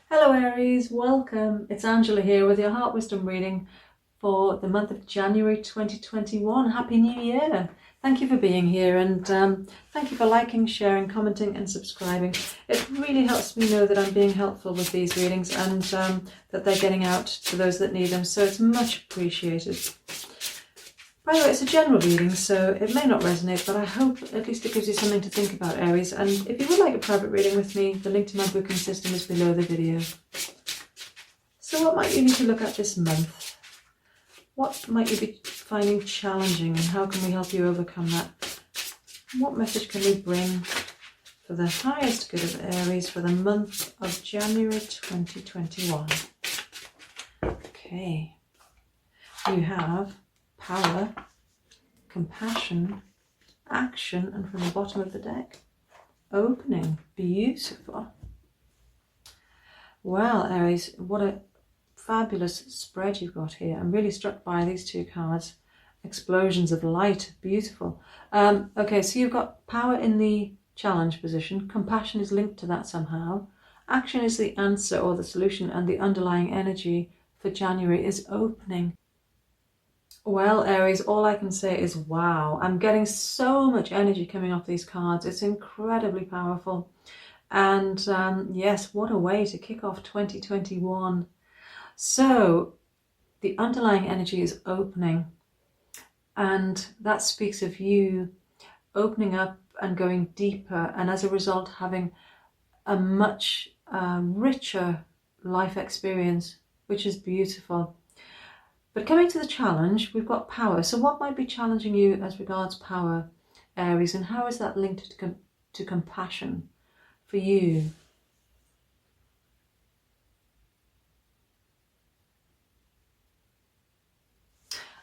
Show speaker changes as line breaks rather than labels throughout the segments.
Hello Aries, welcome. It's Angela here with your Heart Wisdom reading for the month of January 2021. Happy New Year. Thank you for being here and thank you for liking, sharing, commenting and subscribing. It really helps me know that I'm being helpful with these readings and that they're getting out to those that need them, so it's much appreciated. By the way, it's a general reading, so it may not resonate, but I hope at least it gives you something to think about, Aries. And if you would like a private reading with me, the link to my booking system is below the video. So what might you need to look at this month? What might you be finding challenging and how can we help you overcome that? What message can we bring for the highest good of Aries for the month of January 2021? Okay, you have power, compassion, action, and from the bottom of the deck, opening. Beautiful. Well, Aries, what a fabulous spread you've got here. I'm really struck by these two cards. Explosions of light. Beautiful. Okay, so you've got power in the challenge position. Compassion is linked to that somehow. Action is the answer or the solution, and the underlying energy for January is opening. Well, Aries, all I can say is wow. I'm getting so much energy coming off these cards. It's incredibly powerful. And yes, what a way to kick off 2021. So the underlying energy is opening. And that speaks of you opening up and going deeper. And as a result, having a much richer life experience, which is beautiful. But coming to the challenge, we've got power. So what might be challenging you as regards power, Aries, and how is that linked to compassion for you?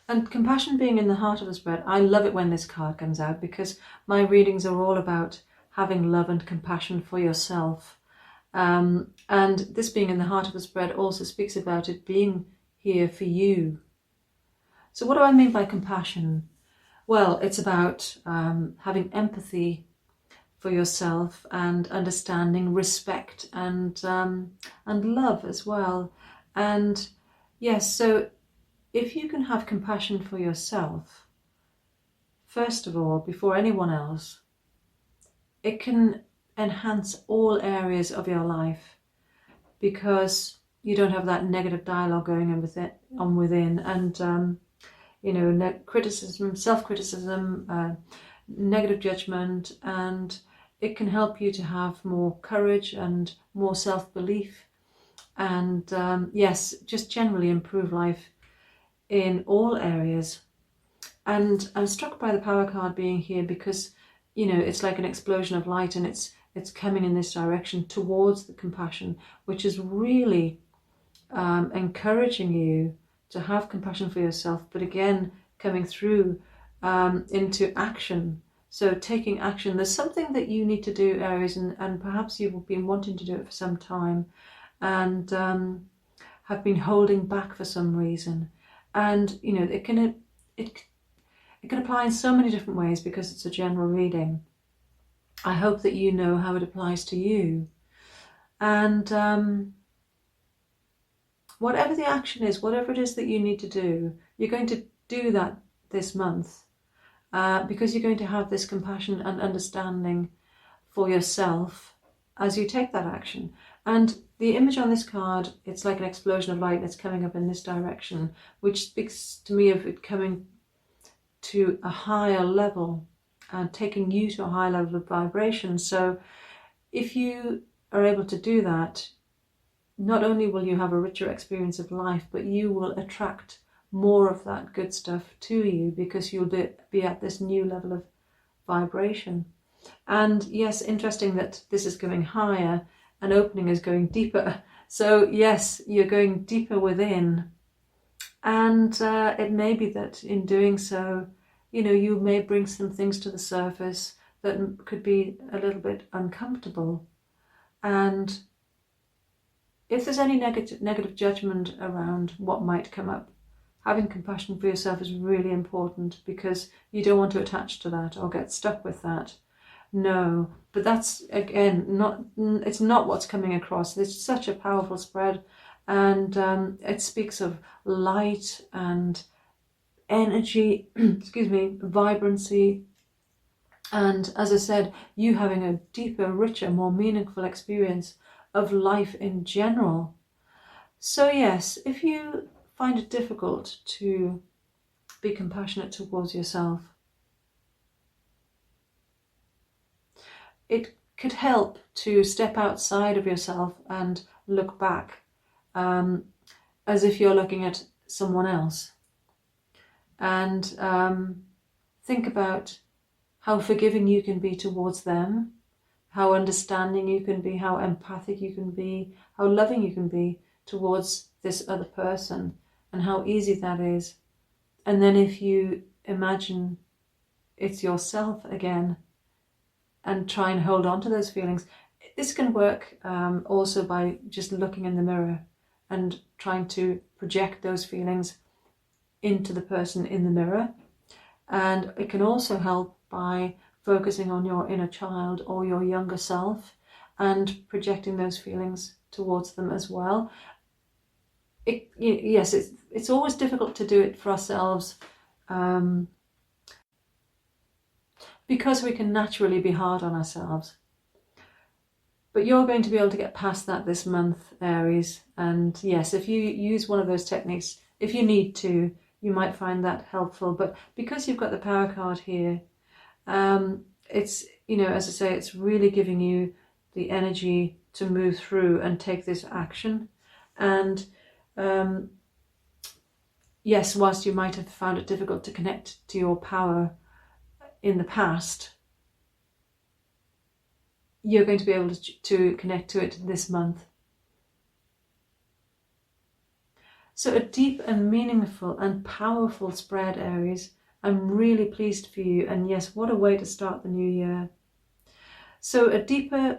And compassion being in the heart of the spread, I love it when this card comes out because my readings are all about having love and compassion for yourself. And this being in the heart of the spread also speaks about it being here for you. So what do I mean by compassion? Well, it's about having empathy for yourself and understanding, respect and love as well. And yes, so if you can have compassion for yourself, first of all, before anyone else, it can enhance all areas of your life because you don't have that negative dialogue going on within and criticism, self-criticism, negative judgment, and it can help you to have more courage and more self-belief and yes, just generally improve life in all areas. And I'm struck by the power card being here because, it's like an explosion of light and it's coming in this direction towards the compassion, which is really encouraging you to have compassion for yourself, but again, coming through into action. So taking action, there's something that you need to do, Aries, and perhaps you've been wanting to do it for some time and have been holding back for some reason. And, it can apply in so many different ways because it's a general reading. I hope that you know how it applies to you. And whatever the action is, whatever it is that you need to do, you're going to do that this month because you're going to have this compassion and understanding for yourself as you take that action. And the image on this card, it's like an explosion of light and it's coming up in this direction, which speaks to me of it coming to a higher level and taking you to a higher level of vibration. So if you are able to do that, not only will you have a richer experience of life, but you will attract more of that good stuff to you because you'll be at this new level of vibration. And yes, interesting that this is going higher and opening is going deeper. So yes, you're going deeper within. And it may be that in doing so, you may bring some things to the surface that could be a little bit uncomfortable. And if there's any negative judgment around what might come up, having compassion for yourself is really important because you don't want to attach to that or get stuck with that. No, but that's again it's not what's coming across. It's such a powerful spread, and it speaks of light and energy, excuse me, vibrancy, and as I said, you having a deeper, richer, more meaningful experience of life in general. So yes, if you find it difficult to be compassionate towards yourself, it could help to step outside of yourself and look back, as if you're looking at someone else, and think about how forgiving you can be towards them, how understanding you can be, how empathic you can be, how loving you can be towards this other person, and how easy that is. And then if you imagine it's yourself again and try and hold on to those feelings, this can work also by just looking in the mirror and trying to project those feelings into the person in the mirror. And it can also help by focusing on your inner child or your younger self and projecting those feelings towards them as well. Yes, it's always difficult to do it for ourselves, because we can naturally be hard on ourselves. But you're going to be able to get past that this month, Aries. And yes, if you use one of those techniques, if you need to, you might find that helpful. But because you've got the power card here, it's, as I say, it's really giving you the energy to move through and take this action. And yes, whilst you might have found it difficult to connect to your power in the past, you're going to be able to connect to it this month. So a deep and meaningful and powerful spread, Aries. I'm really pleased for you. And yes, what a way to start the new year. So a deeper,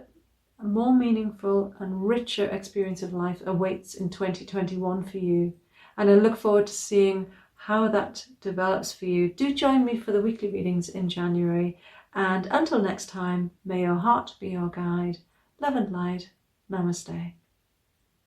more meaningful and richer experience of life awaits in 2021 for you. And I look forward to seeing how that develops for you. Do join me for the weekly readings in January. And until next time, may your heart be your guide. Love and light. Namaste.